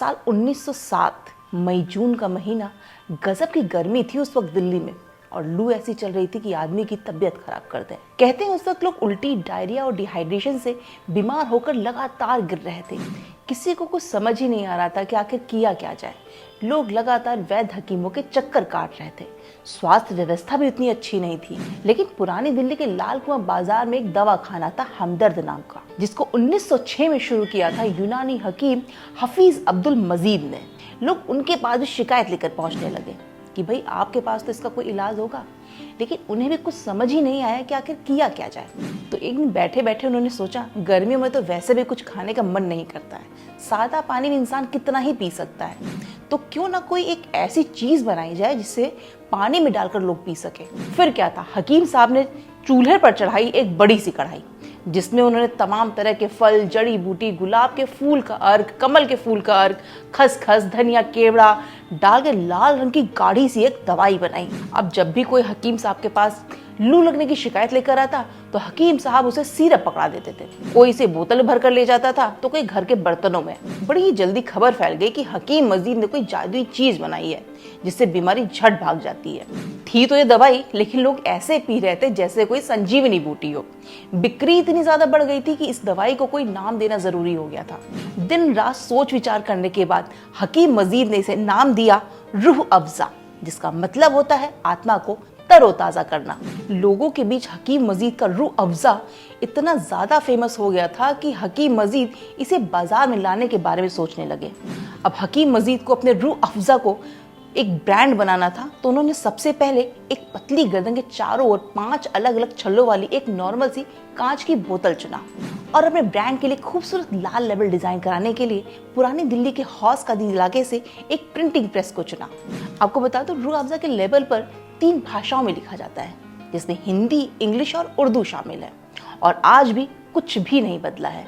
साल 1907 मई जून का महीना, गजब की गर्मी थी उस वक्त दिल्ली में और लू ऐसी चल रही थी कि आदमी की तबीयत खराब कर दे। कहते हैं उस वक्त लोग उल्टी, डायरिया और डिहाइड्रेशन से बीमार होकर लगातार गिर रहे थे। किसी को कुछ समझ ही नहीं आ रहा था कि आखिर किया क्या जाए। लोग लगातार वैद्य हकीमों के चक्कर काट रहे थे। स्वास्थ्य व्यवस्था भी उतनी अच्छी नहीं थी। लेकिन पुरानी दिल्ली के लाल कुआं बाजार में एक दवा खाना था हमदर्द नाम का, जिसको 1906 में शुरू किया था यूनानी हकीम हफीज अब्दुल मजीद ने। लोग उनके पास भी शिकायत लेकर पहुंचने लगे कि भाई आपके पास तो इसका कोई इलाज होगा। लेकिन उन्हें भी कुछ समझ ही नहीं आया कि आखिर किया क्या जाए। तो एक दिन बैठे बैठे उन्होंने सोचा, गर्मियों में तो वैसे भी कुछ खाने का मन नहीं करता है, सादा पानी भी इंसान कितना ही पी सकता है, तो क्यों ना कोई एक ऐसी चीज बनाई जाए जिससे पानी में डालकर लोग पी सके। फिर क्या था, हकीम साहब ने चूल्हे पर चढ़ाई एक बड़ी सी कढ़ाई, जिसमें उन्होंने तमाम तरह के फल, जड़ी बूटी, गुलाब के फूल का अर्क, कमल के फूल का अर्क, खसखस, धनिया, केवड़ा डाल के लाल रंग की गाढ़ी सी एक दवाई बनाई। अब जब भी कोई हकीम साहब के पास लू लगने की शिकायत लेकर आता तो हकीम साहब उसे सिरप पकड़ा देते थे। कोई इसे बोतल भर कर ले जाता था तो कोई घर के बर्तनों में। बड़ी ही जल्दी खबर फैल गई कि हकीम मजीद ने कोई जादुई चीज बनाई है जिससे बीमारी झट भाग जाती है। थी तो ये दवाई, लेकिन लोग ऐसे पी रहे थे जैसे कोई संजीवनी बूटी हो। बिक्री इतनी ज्यादा बढ़ गई थी कि इस दवाई को कोई नाम देना जरूरी हो गया था। दिन रात सोच विचार करने के बाद हकीम मजीद ने इसे नाम दिया रूह अफ़ज़ा, जिसका मतलब होता है आत्मा को तरोताजा करना। लोगों के बीच हकीम मजीद का रूह अफ़ज़ा इतना ज्यादा फेमस हो गया था कि हकीम मजीद इसे बाजार में लाने के बारे में सोचने लगे। अब हकीम मजीद को अपने रूह अफ़ज़ा को एक ब्रांड बनाना था, तो उन्होंने सबसे पहले एक पतली गर्दन के चारों ओर 5 अलग अलग छल्लों वाली एक नॉर्मल सी कांच की बोतल चुना और अपने ब्रांड के लिए खूबसूरत लाल लेबल डिजाइन कराने के लिए पुरानी दिल्ली के हौस का इलाके से एक प्रिंटिंग प्रेस को चुना। आपको बता दो, रूह अफ़ज़ा के लेबल पर 3 भाषाओं में लिखा जाता है, जिसमें हिंदी, इंग्लिश और उर्दू शामिल है। और आज भी कुछ भी नहीं बदला है।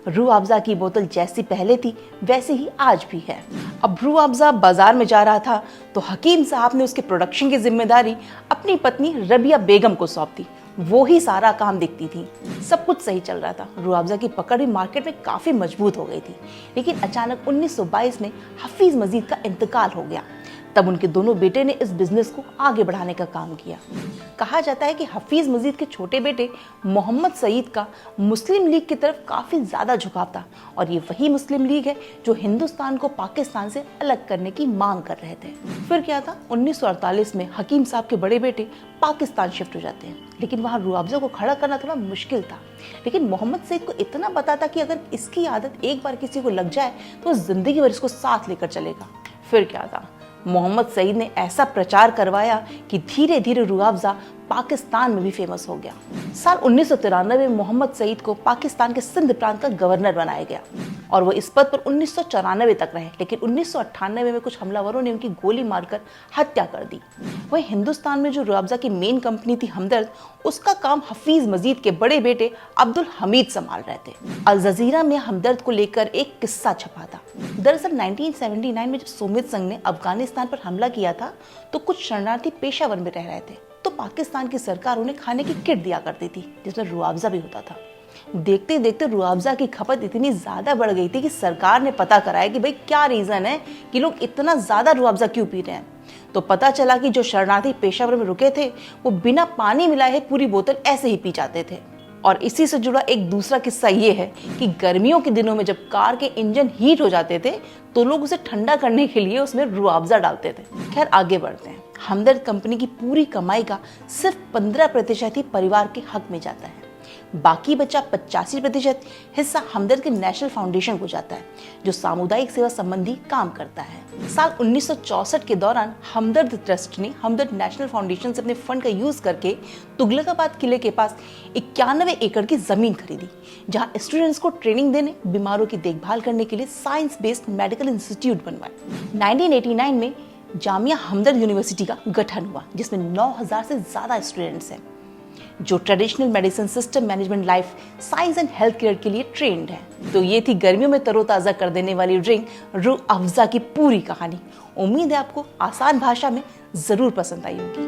रूह अफ़ज़ा की बोतल जैसी पहले थी वैसी ही आज भी है। अब रूह अफ़ज़ा बाजार में जा रहा था तो हकीम साहब ने उसके प्रोडक्शन की जिम्मेदारी अपनी पत्नी रबिया बेगम को सौंप दी। वो ही सारा काम देखती थी। सब कुछ सही चल रहा था। रूह अफ़ज़ा की पकड़ भी मार्केट में काफी मजबूत हो गई थी। लेकिन अचानक 1922 में हफीज मजीद का इंतकाल हो गया। तब उनके दोनों बेटे ने इस बिजनेस को आगे बढ़ाने का काम किया। कहा जाता है कि हफीज मजीद के छोटे बेटे मोहम्मद सईद का मुस्लिम लीग की तरफ काफी ज्यादा झुकाव था और ये वही मुस्लिम लीग है जो हिंदुस्तान को पाकिस्तान से अलग करने की मांग कर रहे थे। फिर क्या था, 1948 में हकीम साहब के बड़े बेटे पाकिस्तान शिफ्ट हो जाते हैं, लेकिन वहाँ रूह अफ़ज़ा को खड़ा करना थोड़ा मुश्किल था। लेकिन मोहम्मद सईद को इतना पता था कि अगर इसकी आदत एक बार किसी को लग जाए तो जिंदगी भर इसको साथ लेकर चलेगा। फिर क्या था, मोहम्मद सईद ने ऐसा प्रचार करवाया कि धीरे धीरे रूह अफ़ज़ा पाकिस्तान में भी फेमस हो गया। साल 1993 में मोहम्मद सईद को पाकिस्तान के सिंध प्रांत का गवर्नर बनाया गया और वो इस पद पर 1994 तक रहे। लेकिन 1998 में कुछ हमलावरों ने उनकी गोली मारकर हत्या कर दी। वही हिंदुस्तान में जो रूह अफ़ज़ा की मेन कंपनी थी हमदर्द, उसका काम हफीज मजीद के बड़े बेटे अब्दुल हमीद संभाल रहे थे। अल जज़ीरा में हमदर्द को लेकर एक किस्सा छपा था। दरअसल 1979 में जब सोवियत संघ ने अफगानिस्तान पर हमला किया था तो कुछ शरणार्थी पेशावर में रह रहे थे, तो पाकिस्तान की सरकार उन्हें खाने की किट दिया करती थी जिसमें रूह अफ़ज़ा भी होता था। देखते देखते रूह अफ़ज़ा की खपत इतनी ज्यादा बढ़ गई थी कि सरकार ने पता कराया कि भाई क्या रीजन है कि लोग इतना ज्यादा रूह अफ़ज़ा क्यों पी रहे हैं। तो पता चला कि जो शरणार्थी पेशावर में रुके थे वो बिना पानी मिलाए पूरी बोतल ऐसे ही पी जाते थे। और इसी से जुड़ा एक दूसरा किस्सा ये है कि गर्मियों के दिनों में जब कार के इंजन हीट हो जाते थे तो लोग उसे ठंडा करने के लिए उसमें रूह अफ़ज़ा डालते थे। खैर, आगे बढ़ते हैं। हमदर्द कंपनी की पूरी कमाई का सिर्फ 15% ही परिवार के हक में जाता है। बाकी बचा 85% हिस्सा हमदर्द के नेशनल फाउंडेशन को जाता है, जो सामुदायिक सेवा संबंधी काम करता है। साल 1964 के दौरान हमदर्द ट्रस्ट ने हमदर्द नेशनल फाउंडेशन से अपने फंड का यूज करके तुगलकाबाद किले के पास 91 एकड़ की जमीन खरीदी, जहां स्टूडेंट्स को ट्रेनिंग देने, बीमारों की देखभाल करने के लिए साइंस बेस्ड मेडिकल इंस्टीट्यूट बनवाए। 1989 में जामिया हमदर्द यूनिवर्सिटी का गठन हुआ, जिसमें 9000 से ज्यादा स्टूडेंट्स हैं जो traditional medicine, system management, life science and health care के लिए ट्रेंड है। तो ये थी गर्मियों में तरोताजा कर देने वाली ड्रिंक रूह अफ़ज़ा की पूरी कहानी। उम्मीद है आपको आसान भाषा में जरूर पसंद आई होगी।